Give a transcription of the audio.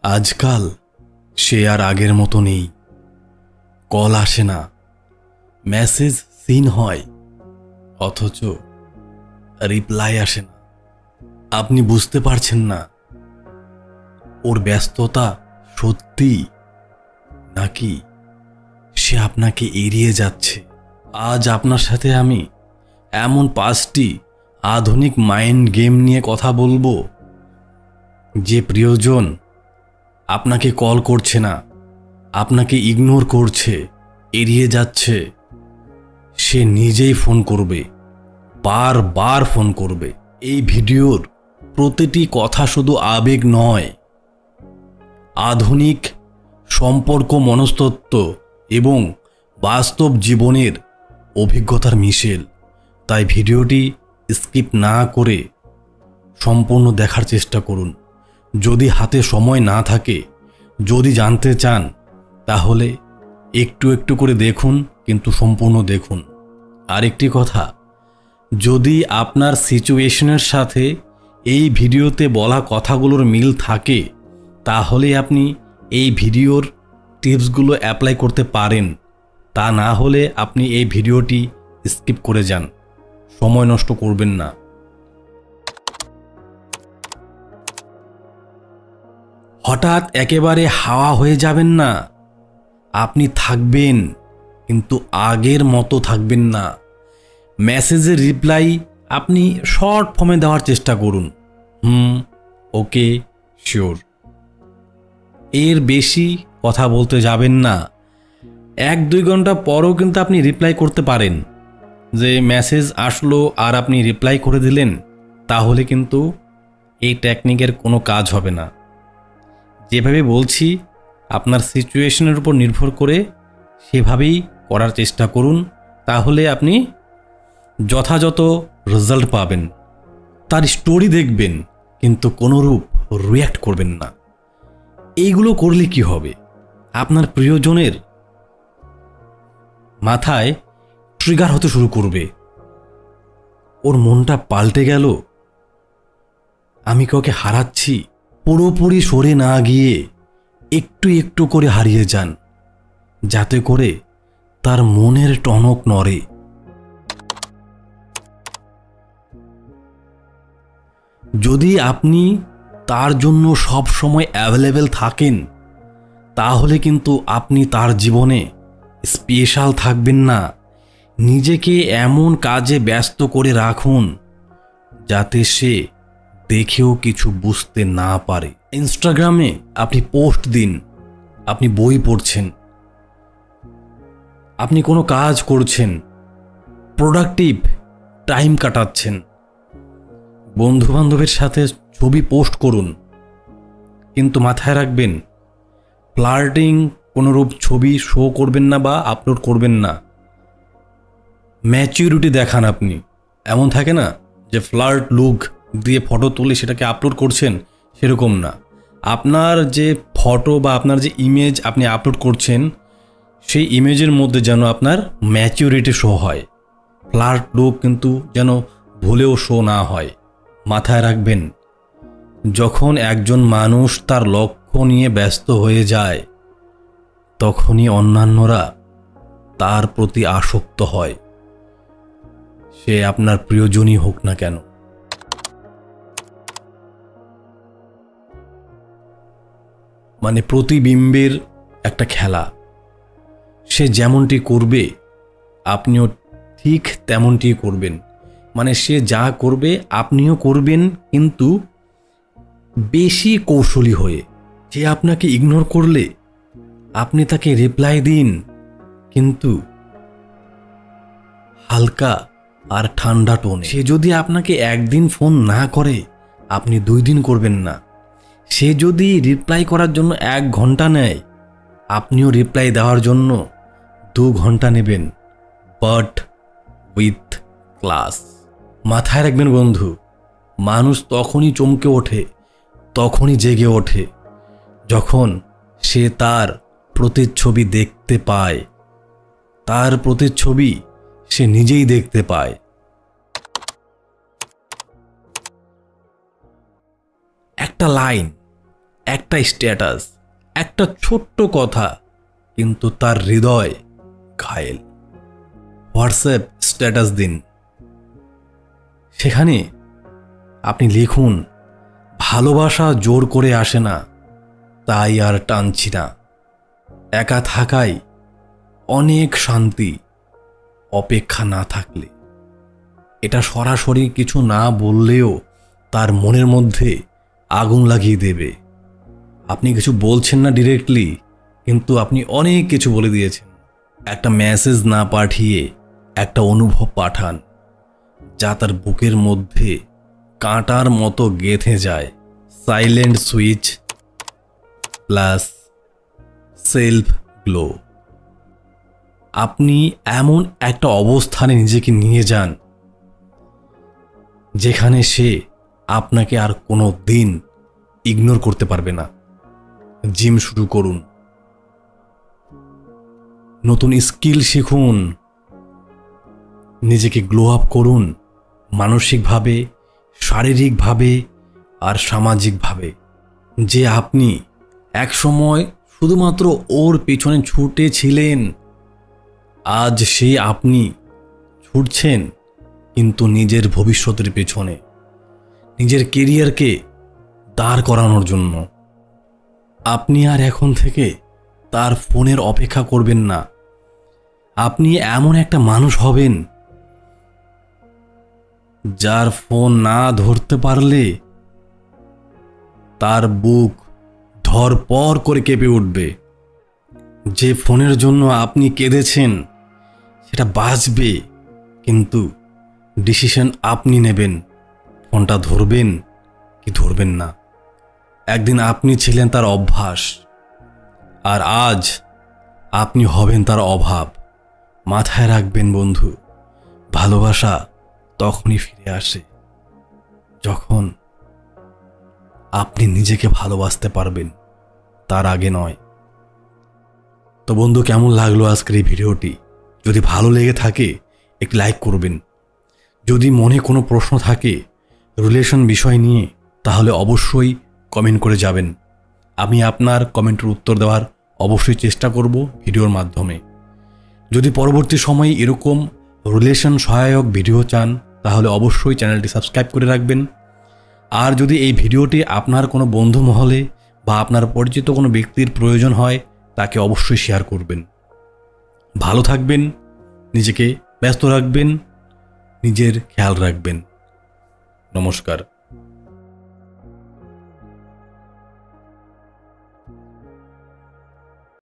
আজকাল সে আর আগের মতো নেই। কল আসে না, মেসেজ সিন হয়, অথচ রিপ্লাই আসে না। আপনি বুঝতে পারছেন না ওর ব্যস্ততা সত্যি, নাকি সে আপনাকে এড়িয়ে যাচ্ছে। আজ আপনার সাথে আমি এমন 5টি আধুনিক মাইন্ড গেম নিয়ে কথা বলবো, যে প্রিয়জন আপনাকে কল করছে না, আপনাকে ইগনোর করছে, এড়িয়ে যাচ্ছে, সে নিজেই ফোন করবে, বারবার ফোন করবে। এই ভিডিওর প্রতিটি কথা শুধু আবেগ নয়, আধুনিক সম্পর্ক মনস্তত্ত্ব এবং বাস্তব জীবনের অভিজ্ঞতার মিশেল। তাই ভিডিওটি স্কিপ না করে সম্পূর্ণ দেখার চেষ্টা করুন। যদি হাতে সময় না থাকে, যদি জানতে চান, তাহলে একটু একটু করে দেখুন, কিন্তু সম্পূর্ণ দেখুন। আরেকটি কথা, যদি আপনার সিচুয়েশনের সাথে এই ভিডিওতে বলা কথাগুলোর মিল থাকে, তাহলে আপনি এই ভিডিওর টিপসগুলো অ্যাপ্লাই করতে পারেন। তা না হলে আপনি এই ভিডিওটি স্কিপ করে যান, সময় নষ্ট করবেন না। হঠাৎ একেবারে হাওয়া হয়ে যাবেন না। আপনি থাকবেন, কিন্তু আগের মতো থাকবেন না। মেসেজের রিপ্লাই আপনি শর্ট ফর্মে দেওয়ার চেষ্টা করুন। ওকে, শিওর, এর বেশি কথা বলতে যাবেন না। 1-2 ঘন্টা পরও কিন্তু আপনি রিপ্লাই করতে পারেন। যে মেসেজ আসলো আর আপনি রিপ্লাই করে দিলেন, তাহলে কিন্তু এই টেকনিকের কোনো কাজ হবে না। যেভাবে বলছি, আপনার সিচুয়েশনের উপর নির্ভর করে সেভাবেই করার চেষ্টা করুন, তাহলে আপনি যথাযথ রেজাল্ট পাবেন। তার স্টোরি দেখবেন, কিন্তু কোনোরূপ রিয়্যাক্ট করবেন না। এইগুলো করলে কি হবে? আপনার প্রিয়জনের মাথায় ট্রিগার হতে শুরু করবে, ওর মনটা পাল্টে গেল, আমি কাউকে হারাচ্ছি। পুরোপুরি সরে না গিয়ে একটু একটু করে হারিয়ে যান, যাতে করে তার মনের টনক নড়ে। যদি আপনি তার জন্য সব সময় অ্যাভেলেবেল থাকেন, তাহলে কিন্তু আপনি তার জীবনে স্পেশাল থাকবেন না। নিজেকে এমন কাজে ব্যস্ত করে রাখুন যাতে সে দেখেও কিছু বুঝতে না পারে। ইনস্টাগ্রামে আপনি পোস্ট দিন, আপনি বই পড়ছেন, আপনি কোনো কাজ করছেন, প্রোডাক্টিভ টাইম কাটাচ্ছেন। বন্ধুবান্ধবের সাথে ছবি পোস্ট করুন, কিন্তু মাথায় রাখবেন, ফ্লার্টিং কোনোরূপ ছবি শো করবেন না বা আপলোড করবেন না। ম্যাচিউরিটি দেখান আপনি। এমন থাকে না যে ফ্লার্ট লুক দিয়ে ফটো তুলে সেটাকে আপলোড করছেন, সেরকম না। আপনার যে ফটো বা আপনার যে ইমেজ আপনি আপলোড করছেন, সেই ইমেজের মধ্যে যেন আপনার ম্যাচিউরিটি শো হয়। ফ্লার্ট লুক কিন্তু যেন ভুলেও শো না হয়। মাথায় রাখবেন, যখন একজন মানুষ তার লক্ষ্য নিয়ে ব্যস্ত হয়ে যায়, তখনই অন্যান্যরা তার প্রতি আসক্ত হয়, সে আপনার প্রিয়জনই হোক না কেন। মানে প্রতিবিম্বের একটা খেলা। সে যেমনটি করবে আপনিও ঠিক তেমনটি করবেন। মানে সে যা করবে আপনিও করবেন, কিন্তু বেশি কৌশলী হয়ে। যে আপনাকে ইগনোর করলে আপনি তাকে রিপ্লাই দিন, কিন্তু হালকা আর ঠান্ডা টোনে। সে যদি আপনাকে একদিন ফোন না করে, আপনি 2 দিন করবেন না। সে যদি রিপ্লাই করার জন্য 1 ঘন্টা নেয়, আপনিও রিপ্লাই দেওয়ার জন্য 2 ঘন্টা নেবেন, বাট উইথ ক্লাস। মাথায় রাখবেন বন্ধু, মানুষ তখনই চমকে ওঠে, তখনই জেগে ওঠে, যখন সে তার প্রতিচ্ছবি দেখতে পায়, তার প্রতিচ্ছবি সে নিজেই দেখতে পায়। একটা লাইন একটা স্ট্যাটাস, একটা ছোট্ট কথা, কিন্তু তার হৃদয় ঘায়েল। হোয়াটসঅ্যাপ স্ট্যাটাস দিন, সেখানে আপনি লিখুন, ভালোবাসা জোর করে আসে না, তাই আর টানছি না। একা থাকাই অনেক শান্তি, অপেক্ষা না থাকলে। এটা সরাসরি কিছু না বললেও তার মনের মধ্যে আগুন লাগিয়ে দেবে। আপনি কিছু বলছেন না ডিরেক্টলি, কিন্তু আপনি অনেক কিছু বলে দিয়েছেন। একটা মেসেজ না পাঠিয়ে একটা অনুভব পাঠান, যা তার বুকের মধ্যে কাঁটার মতো গেঁথে যায়। Silent switch plus self glow. আপনি এমন একটা অবস্থানে নিজেকে নিয়ে যান যেখানে সে আপনাকে আর কোনো দিন ইগনোর করতে পারবে না। জিম শুরু করুন, নতুন স্কিল শিখুন, নিজেকে গ্লো আপ করুন, মানসিকভাবে, শারীরিকভাবে আর সামাজিকভাবে। যে আপনি একসময় শুধুমাত্র ওর পেছনে ছুটেছিলেন, আজ সে আপনি ছুটছেন কিন্তু নিজের ভবিষ্যতের পেছনে, নিজের কেরিয়ারকে দাঁড় করানোর জন্য। আপনি আর এখন থেকে তার ফোনের অপেক্ষা করবেন না। আপনি এমন একটা মানুষ হবেন যার ফোন না ধরতে পারলে তার বুক ধরপর করে কেঁপে উঠবে। যে ফোনের জন্য আপনি কেঁদেছেন সেটা বাজবে, কিন্তু ডিসিশন আপনি নেবেন, ফোনটা ধরবেন কি ধরবেন না। একদিন আপনি ছিলেন তার অভ্যাস, আর আজ আপনি হবেন তার অভাব। মাথায় রাখবেন বন্ধু, ভালোবাসা তখনই ফিরে আসে যখন আপনি নিজেকে ভালোবাসতে পারবেন, তার আগে নয়। তো বন্ধু, কেমন লাগলো আজকের এই ভিডিওটি? যদি ভালো লেগে থাকে একটি লাইক করবেন। যদি মনে কোনো প্রশ্ন থাকে রিলেশন বিষয় নিয়ে, তাহলে অবশ্যই কমেন্ট করে যাবেন। আমি আপনার কমেন্টের উত্তর দেওয়ার অবশ্যই চেষ্টা করব ভিডিওর মাধ্যমে। যদি পরবর্তী সময়ে এরকম রিলেশন সহায়ক ভিডিও চান, তাহলে অবশ্যই চ্যানেলটি সাবস্ক্রাইব করে রাখবেন। আর যদি এই ভিডিওটি আপনার কোনো বন্ধু মহলে বা আপনার পরিচিত কোনো ব্যক্তির প্রয়োজন হয়, তাকে অবশ্যই শেয়ার করবেন। ভালো থাকবেন, নিজেকে ব্যস্ত রাখবেন, নিজের খেয়াল রাখবেন। নমস্কার।